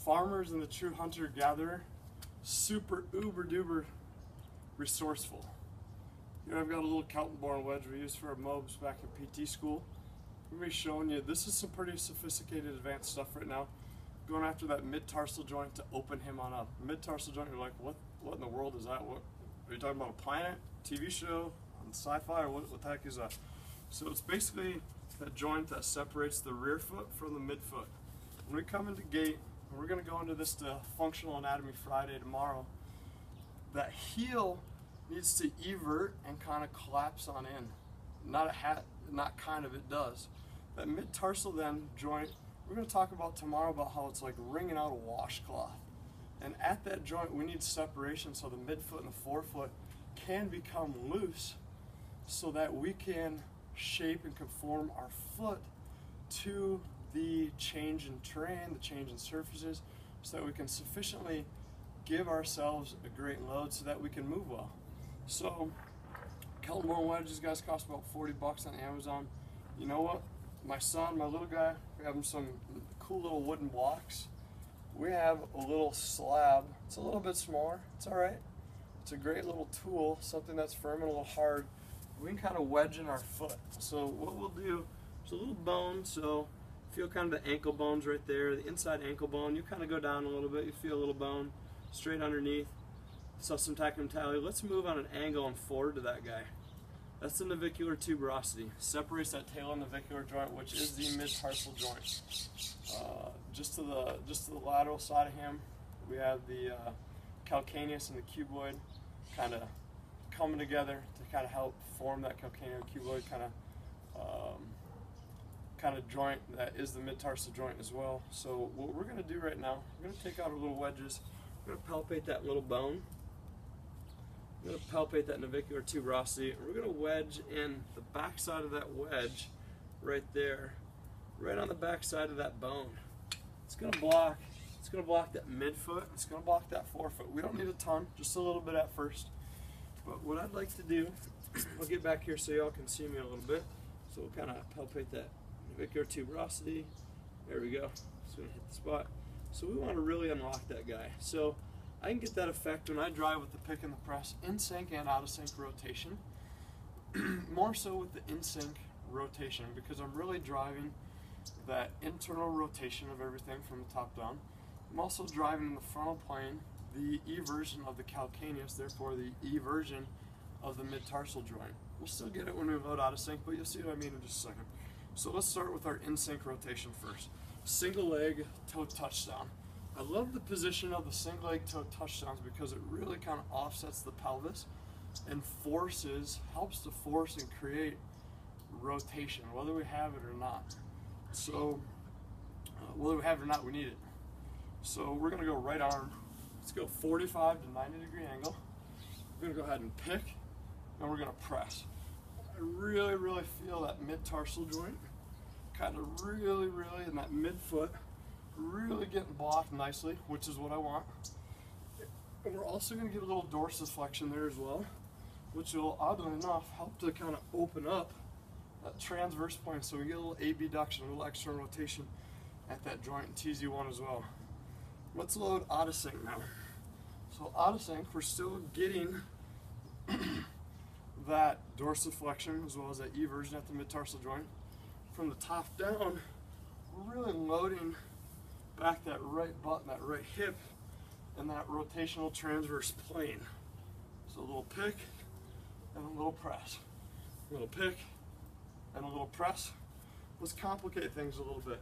farmers and the true hunter-gatherer, super uber-duper resourceful. Here I've got a little Kaltenborn wedge we used for our mobs back in PT school. I'm going to be showing you, this is some pretty sophisticated advanced stuff right now. Going after that mid-tarsal joint to open him on up. Mid-tarsal joint, you're like, what in the world is that? What are you talking about, a planet, TV show, on sci-fi, or what the heck is that? So it's basically that joint that separates the rear foot from the midfoot. When we come into gait, and we're going to go into this Functional Anatomy Friday tomorrow, that heel needs to evert and kind of collapse on in. Not kind of, it does. That mid-tarsal then joint, we're going to talk about tomorrow about how it's like wringing out a washcloth. And at that joint we need separation so the midfoot and the forefoot can become loose so that we can shape and conform our foot to the change in terrain, the change in surfaces, so that we can sufficiently give ourselves a great load so that we can move well. So Kaltenborn wedges, guys, cost about 40 bucks on Amazon. You know what? My son, my little guy, we have him some cool little wooden blocks. We have a little slab. It's a little bit smaller. It's all right. It's a great little tool, something that's firm and a little hard. We can kind of wedge in our foot. So what we'll do, there's a little bone, so feel kind of the ankle bones right there, the inside ankle bone. You kind of go down a little bit, you feel a little bone straight underneath. Subsyntactum tali. Let's move on an angle and forward to that guy. That's the navicular tuberosity. Separates that talar navicular joint, which is the mid-tarsal joint. Just to the lateral side of him, we have the calcaneus and the cuboid kind of coming together to kind of help form that calcaneal cuboid kind of joint that is the mid-tarsal joint as well. So what we're going to do right now, we're going to take out our little wedges. We're going to palpate that little bone. We're going to palpate that navicular tuberosity. And we're going to wedge in the back side of that wedge right there, right on the back side of that bone. It's going to block that midfoot. It's going to block that forefoot. We don't need a ton, just a little bit at first. But what I'd like to do, I'll get back here so y'all can see me a little bit. So we'll kind of palpate that navicular tuberosity. There we go. It's going to hit the spot. So we want to really unlock that guy. So I can get that effect when I drive with the pick and the press, in sync and out of sync rotation. More so with the in sync rotation because I'm really driving that internal rotation of everything from the top down. I'm also driving in the frontal plane the eversion of the calcaneus, therefore the eversion of the mid-tarsal joint. We'll still get it when we load out of sync, but you'll see what I mean in just a second. So let's start with our in sync rotation first. Single leg toe touchdown. I love the position of the single leg toe touchdowns because it really kind of offsets the pelvis and helps to force and create rotation, whether we have it or not. So whether we have it or not, we need it. So we're going to go right arm. Let's go 45 to 90 degree angle. We're going to go ahead and pick, and we're going to press. I really, really feel that mid-tarsal joint, kind of really, in that midfoot, really getting blocked nicely, which is what I want. And we're also going to get a little dorsiflexion there as well, which will, oddly enough, help to kind of open up that transverse plane, so we get a little abduction, a little external rotation at that joint in TZ1 as well. Let's load out of sync now. So out of sync, we're still getting that dorsiflexion as well as that eversion at the mid-tarsal joint. From the top down, we're really loading back that right butt and that right hip and that rotational transverse plane. So a little pick and a little press. A little pick and a little press. Let's complicate things a little bit.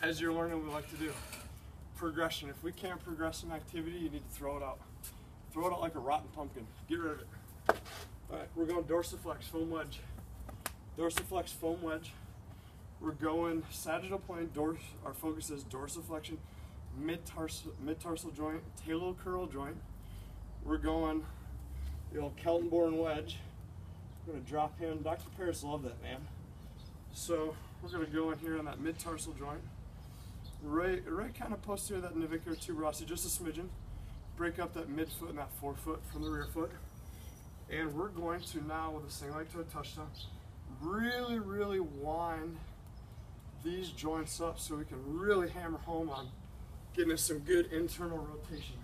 As you're learning, we like to do progression. If we can't progress an activity, you need to throw it out. Throw it out like a rotten pumpkin. Get rid of it. All right, we're going dorsiflex, foam wedge. Dorsiflex, foam wedge. We're going sagittal plane, our focus is dorsiflexion, mid-tarsal joint, talar curl joint. We're going the old Kaltenborn wedge. I'm going to drop him. Dr. Paris loved that, man. So we're going to go in here on that mid-tarsal joint. Right kind of posterior that navicular tuberosity, just a smidgen. Break up that midfoot and that forefoot from the rear foot. And we're going to now, with a single leg toe touchdown, really wind these joints up so we can really hammer home on getting us some good internal rotation.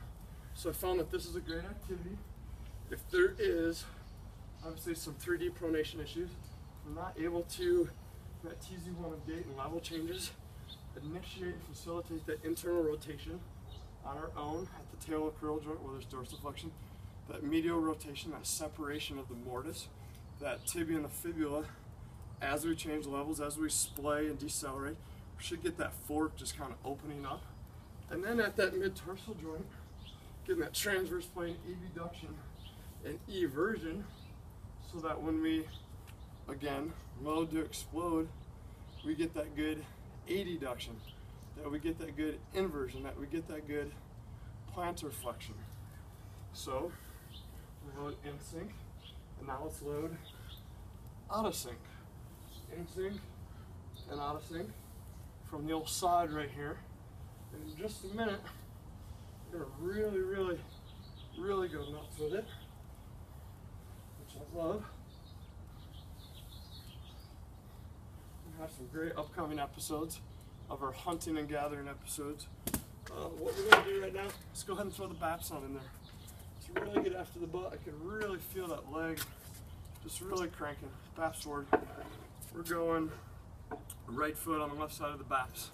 So I found that this is a great activity. If there is obviously some 3D pronation issues, we're not able to, that TZ1 of gait and level changes, initiate and facilitate that internal rotation on our own at the tailocrural joint where there's dorsiflexion, that medial rotation, that separation of the mortise, that tibia and the fibula, as we change levels, as we splay and decelerate, we should get that fork just kind of opening up. And then at that mid-tarsal joint, getting that transverse plane abduction and eversion, so that when we, again, load to explode, we get that good adduction, that we get that good inversion, that we get that good plantar flexion. So, we load in sync, and now let's load out of sync. In sync and out of sync from the old side right here. And in just a minute, we're gonna really go nuts with it, which I love. We have some great upcoming episodes of our hunting and gathering episodes. What we're gonna do right now, let's go ahead and throw the BAPs on in there. To really get after the butt, I can really feel that leg just really cranking. BAPs forward. We're going right foot on the left side of the BAPs.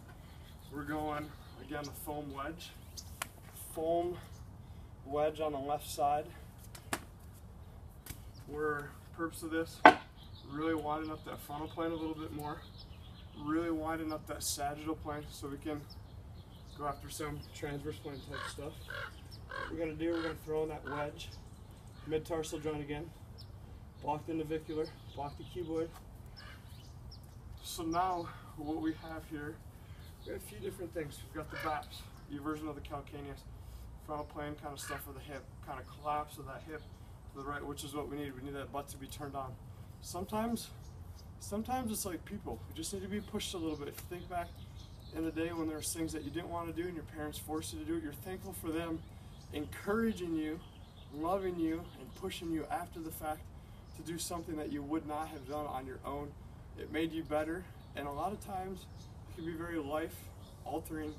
We're going, again, the foam wedge. Foam wedge on the left side. Purpose of this, really widen up that frontal plane a little bit more. Really widen up that sagittal plane so we can go after some transverse plane type stuff. What we're gonna do, we're gonna throw in that wedge. Mid-tarsal joint again. Block the navicular, block the cuboid. So now what we have here, we have a few different things. We've got the BAPs, eversion of the calcaneus, frontal plane kind of stuff of the hip, kind of collapse of that hip to the right, which is what we need. We need that butt to be turned on. Sometimes it's like people. We just need to be pushed a little bit. If you think back in the day when there's things that you didn't want to do and your parents forced you to do it, you're thankful for them encouraging you, loving you, and pushing you after the fact to do something that you would not have done on your own. It made you better, and a lot of times it can be very life-altering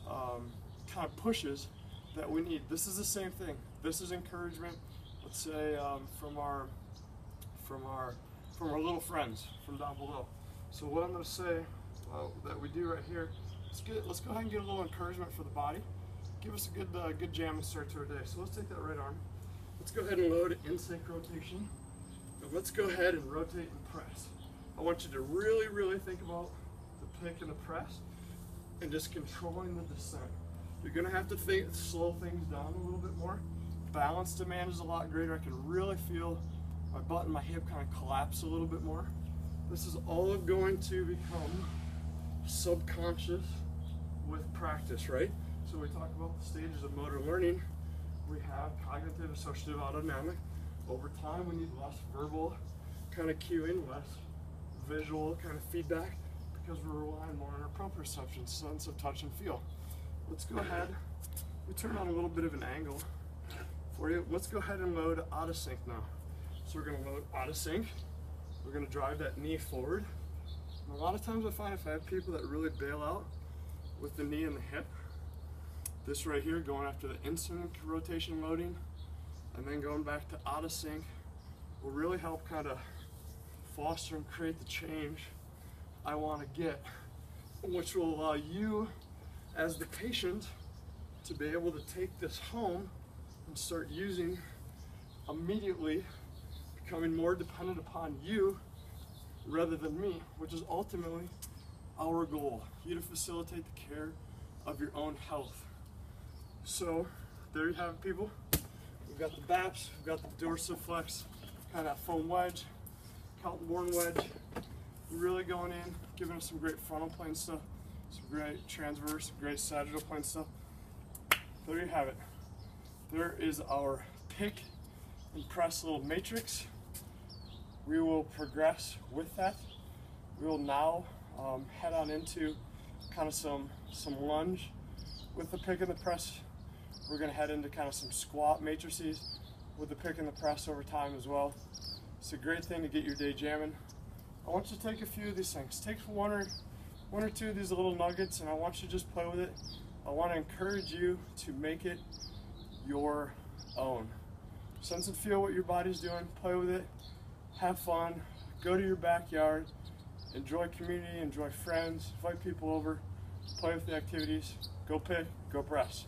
kind of pushes that we need. This is the same thing. This is encouragement, let's say, from our little friends from down below. So what I'm going to say that we do right here, let's go ahead and get a little encouragement for the body. Give us a good jam and start to our day. So let's take that right arm. Let's go ahead and load In Synch Rotation. And let's go ahead and rotate and press. I want you to really think about the pick and the press and just controlling the descent. You're going to have to slow things down a little bit more. Balance demand is a lot greater. I can really feel my butt and my hip kind of collapse a little bit more. This is all going to become subconscious with practice, right? So we talk about the stages of motor learning. We have cognitive, associative, autonomic. Over time, we need less verbal kind of cueing, less visual kind of feedback, because we're relying more on our proprioception, sense of touch and feel. Let's go ahead, we turn on a little bit of an angle for you. Let's go ahead and load out of sync now. So we're going to load out of sync. We're going to drive that knee forward. And a lot of times I find if I have people that really bail out with the knee and the hip, this right here going after the In Synch Rotation loading and then going back to out of sync will really help kind of foster and create the change I want to get, which will allow you as the patient to be able to take this home and start using immediately, becoming more dependent upon you rather than me, which is ultimately our goal, you to facilitate the care of your own health. So there you have it, people. We've got the BAPs, we've got the Dorsiflexed kind of foam wedge, Kaltenborn wedge, really going in, giving us some great frontal plane stuff, some great transverse, great sagittal plane stuff. There you have it. There is our pick and press little matrix. We will progress with that. We will now head on into kind of some lunge with the pick and the press. We're going to head into kind of some squat matrices with the pick and the press over time as well. It's a great thing to get your day jamming. I want you to take a few of these things. Take one one or two of these little nuggets, and I want you to just play with it. I want to encourage you to make it your own. Sense and feel what your body's doing, play with it, have fun, go to your backyard, enjoy community, enjoy friends, invite people over, play with the activities, go pick, go press.